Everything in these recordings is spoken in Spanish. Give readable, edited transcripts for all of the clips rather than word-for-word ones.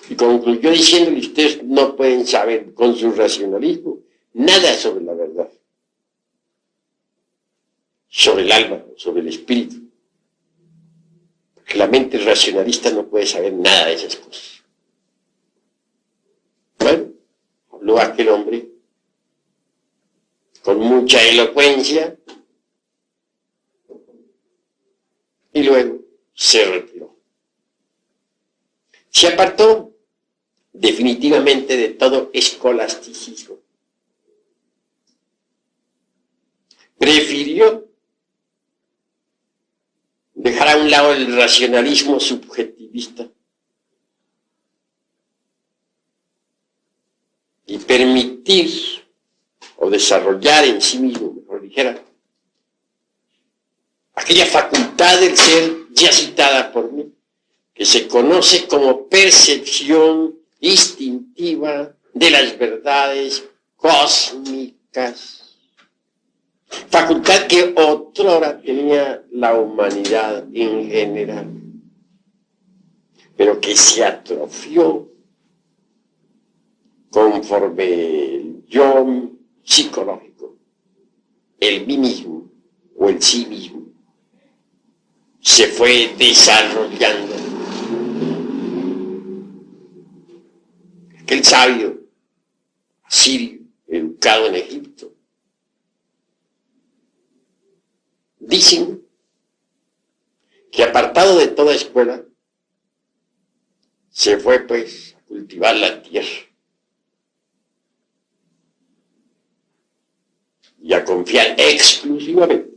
Y concluyó diciéndole: ustedes no pueden saber con su racionalismo nada sobre la verdad, sobre el alma, sobre el espíritu. Porque la mente racionalista no puede saber nada de esas cosas. Bueno, habló aquel hombre con mucha elocuencia y luego se retiró. Se apartó definitivamente de todo escolasticismo. Prefirió dejar a un lado el racionalismo subjetivista y permitir o desarrollar en sí mismo, mejor dijera, aquella facultad del ser ya citada por mí, que se conoce como percepción instintiva de las verdades cósmicas, facultad que otrora tenía la humanidad en general, pero que se atrofió conforme el yo psicológico, el mí mismo o el sí mismo, se fue desarrollando. Aquel sabio asirio, educado en Egipto, dicen que apartado de toda escuela, se fue pues a cultivar la tierra y a confiar exclusivamente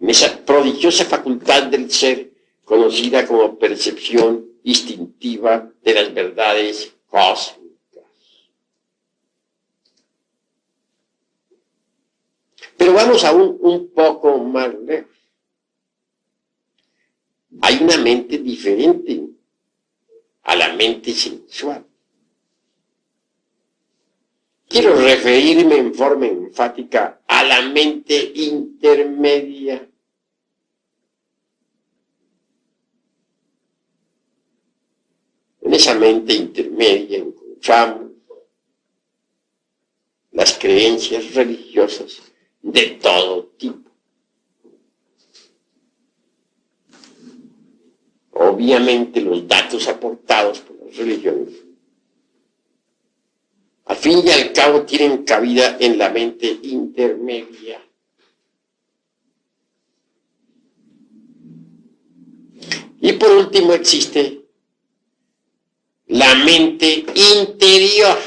en esa prodigiosa facultad del ser conocida como percepción instintiva de las verdades cósmicas. Pero vamos aún un poco más lejos. Hay una mente diferente a la mente sensual. Quiero referirme en forma enfática a la mente intermedia. En esa mente intermedia encontramos las creencias religiosas de todo tipo. Obviamente los datos aportados por las religiones, al fin y al cabo, tienen cabida en la mente intermedia. Y por último existe la mente interior.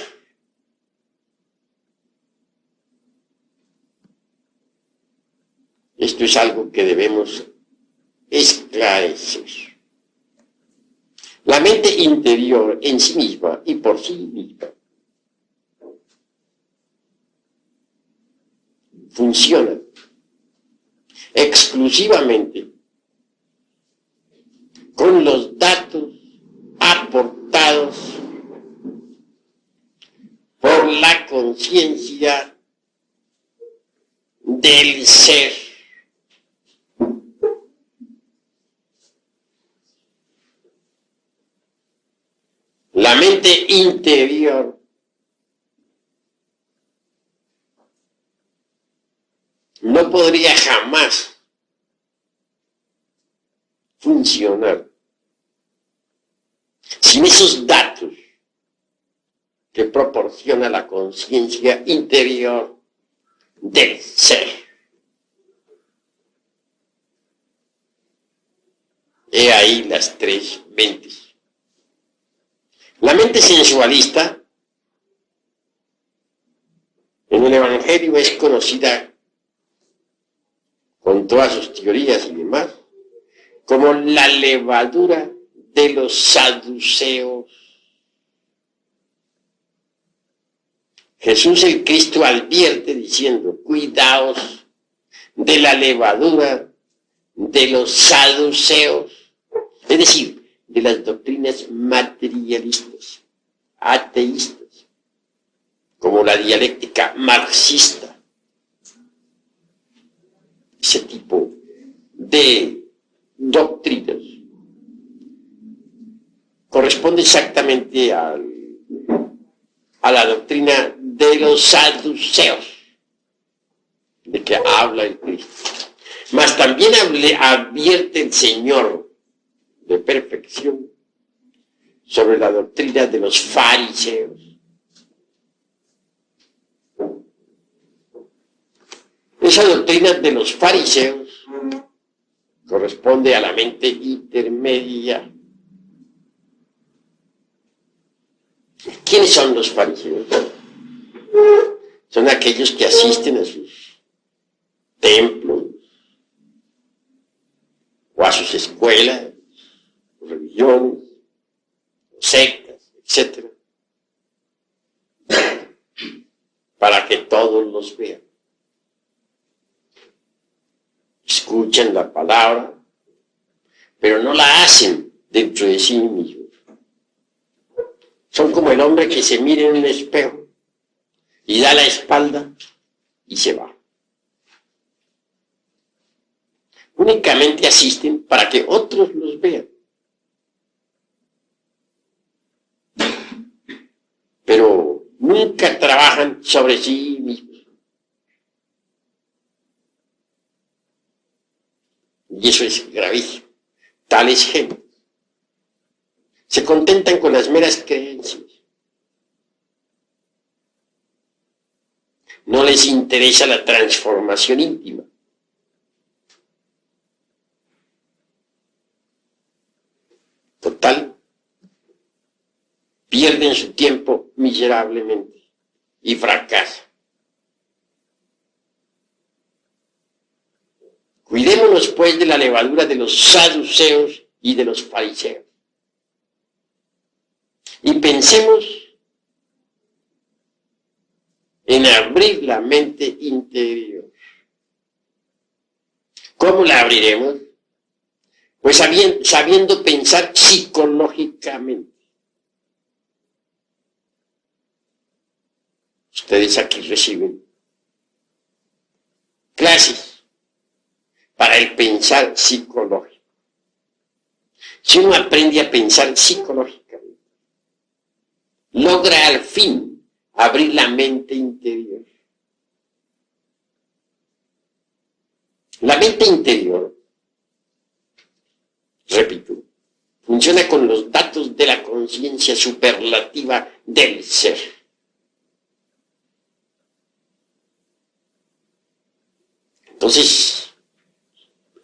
Esto es algo que debemos esclarecer. La mente interior en sí misma y por sí misma funciona exclusivamente con los datos aportados por la conciencia del ser. La mente interior no podría jamás funcionar sin esos datos que proporciona la conciencia interior del ser. He ahí las tres mentes. La mente sensualista en el Evangelio es conocida con todas sus teorías y demás como la levadura de los saduceos. Jesús el Cristo advierte diciendo: cuidaos de la levadura de los saduceos, es decir, de las doctrinas materialistas, ateístas, como la dialéctica marxista. Ese tipo de doctrinas corresponde exactamente a la doctrina de los saduceos, de que habla el Cristo. Mas también advierte el Señor de perfección sobre la doctrina de los fariseos. Esa doctrina de los fariseos corresponde a la mente intermedia. ¿Quiénes son los fariseos? Son aquellos que asisten a sus templos o a sus escuelas, religiones, sectas, etc., para que todos los vean. Escuchan la palabra, pero no la hacen dentro de sí mismos. Son como el hombre que se mira en un espejo y da la espalda y se va. Únicamente asisten para que otros los vean. Pero nunca trabajan sobre sí mismos. Y eso es gravísimo. Tales gentes se contentan con las meras creencias. No les interesa la transformación íntima. Total, pierden su tiempo miserablemente y fracasan. Cuidémonos pues de la levadura de los saduceos y de los fariseos. Y pensemos en abrir la mente interior. ¿Cómo la abriremos? Pues sabiendo pensar psicológicamente. Ustedes aquí reciben clases para el pensar psicológico. Si uno aprende a pensar psicológicamente, logra al fin abrir la mente interior. La mente interior, repito, funciona con los datos de la conciencia superlativa del ser. Entonces,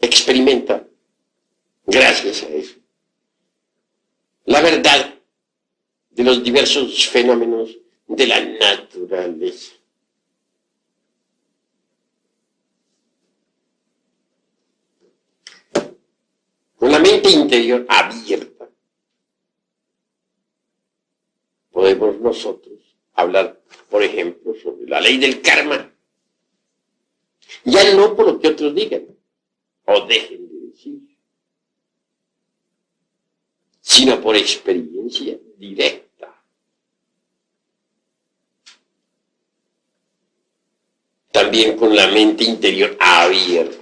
experimenta, gracias a eso, la verdad de los diversos fenómenos de la naturaleza. Con la mente interior abierta, podemos nosotros hablar, por ejemplo, sobre la ley del karma. Ya no por lo que otros digan o dejen de decir, sino por experiencia directa. También con la mente interior abierta.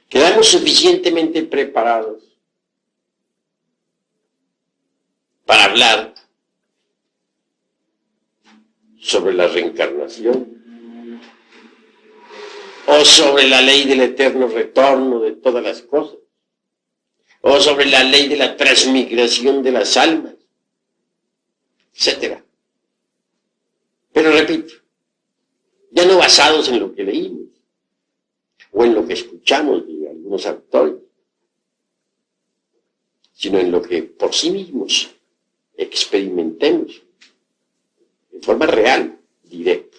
Quedamos suficientemente preparados para hablar sobre la reencarnación o sobre la ley del eterno retorno de todas las cosas, o sobre la ley de la transmigración de las almas, etc. Pero repito, ya no basados en lo que leímos o en lo que escuchamos de algunos autores, sino en lo que por sí mismos experimentemos de forma real, directa.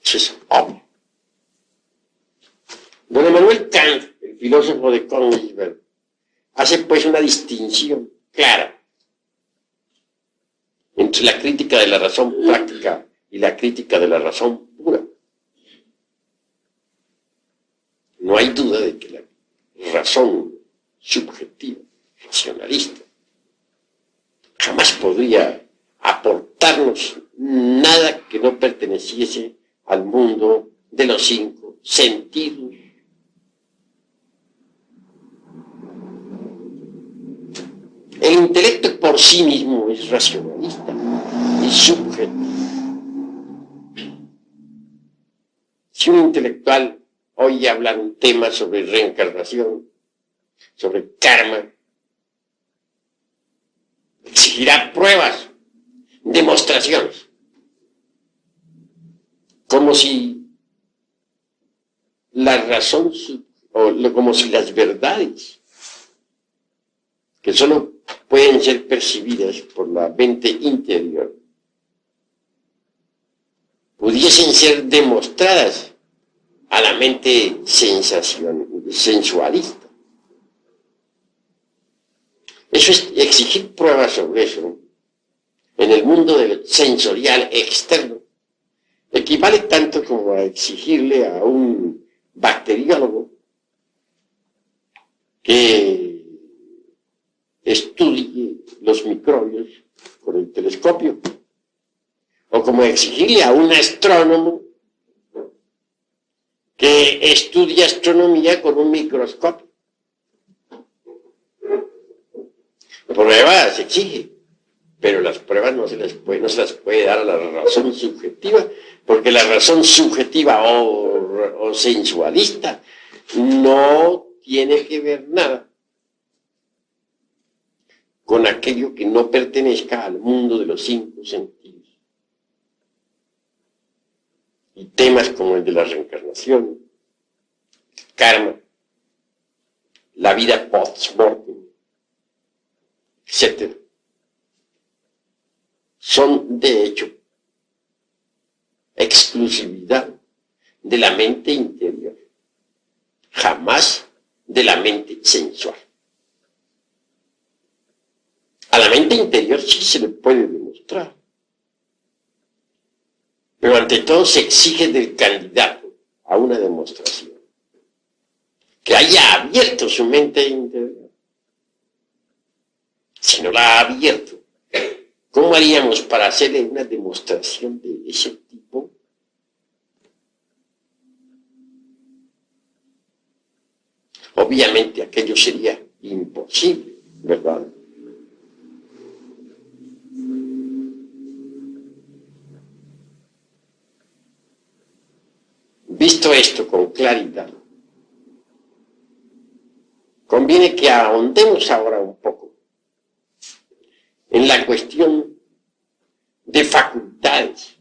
Eso es obvio. Don Emmanuel Kant, el filósofo de Königsberg, hace pues una distinción clara entre la crítica de la razón práctica y la crítica de la razón pura. No hay duda de que la razón subjetiva, racionalista, jamás podría aportarnos nada que no perteneciese al mundo de los 5 sentidos. El intelecto por sí mismo es racionalista y subjetivo. Si un intelectual oye hablar un tema sobre reencarnación, sobre karma, exigirá pruebas, demostraciones, como si la razón o como si las verdades que solo pueden ser percibidas por la mente interior pudiesen ser demostradas a la mente sensualista. Eso es exigir pruebas sobre eso en el mundo del sensorial externo. Equivale tanto como a exigirle a un bacteriólogo que estudie los microbios con el telescopio, o como exigirle a un astrónomo que estudie astronomía con un microscopio. Pruebas se exige, pero las pruebas no se las puede dar a la razón subjetiva, porque la razón subjetiva o sensualista no tiene que ver nada con aquello que no pertenezca al mundo de los 5 sentidos. Y temas como el de la reencarnación, el karma, la vida post-mortem, etc., son de hecho exclusividad de la mente interior, jamás de la mente sensual. A la mente interior sí se le puede demostrar, pero ante todo se exige del candidato a una demostración que haya abierto su mente interior. Si no la ha abierto, ¿cómo haríamos para hacerle una demostración de ese tipo? Obviamente aquello sería imposible, ¿verdad? Visto esto con claridad, conviene que ahondemos ahora un poco en la cuestión de facultades.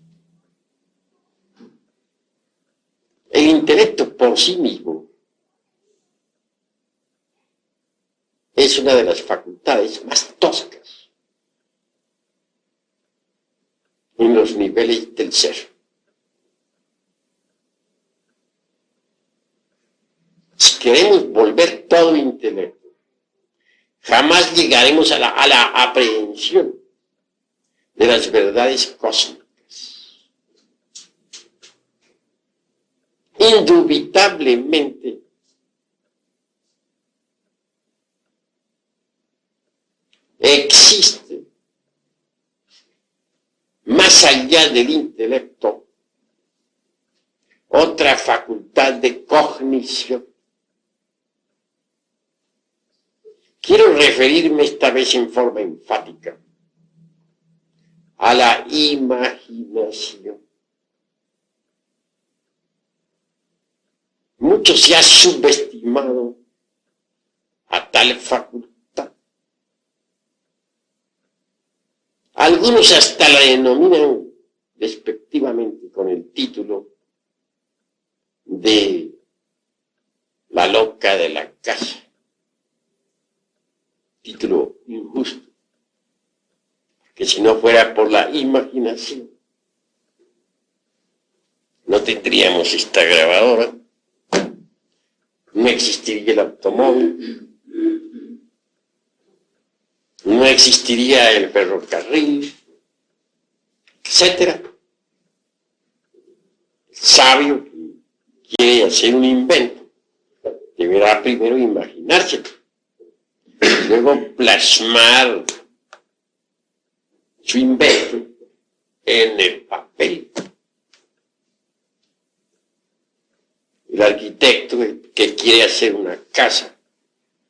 El intelecto por sí mismo es una de las facultades más toscas en los niveles del ser. Si queremos volver todo intelecto, jamás llegaremos a la aprehensión de las verdades cósmicas. Indubitablemente, existe, más allá del intelecto, otra facultad de cognición. Quiero referirme esta vez en forma enfática a la imaginación. Mucho se ha subestimado a tal facultad. Algunos hasta la denominan despectivamente con el título de la loca de la casa. Título injusto, que si no fuera por la imaginación, no tendríamos esta grabadora, no existiría el automóvil, no existiría el ferrocarril, etc. El sabio que quiere hacer un invento deberá primero imaginárselo, luego plasmar su invento en el papel. El arquitecto que quiere hacer una casa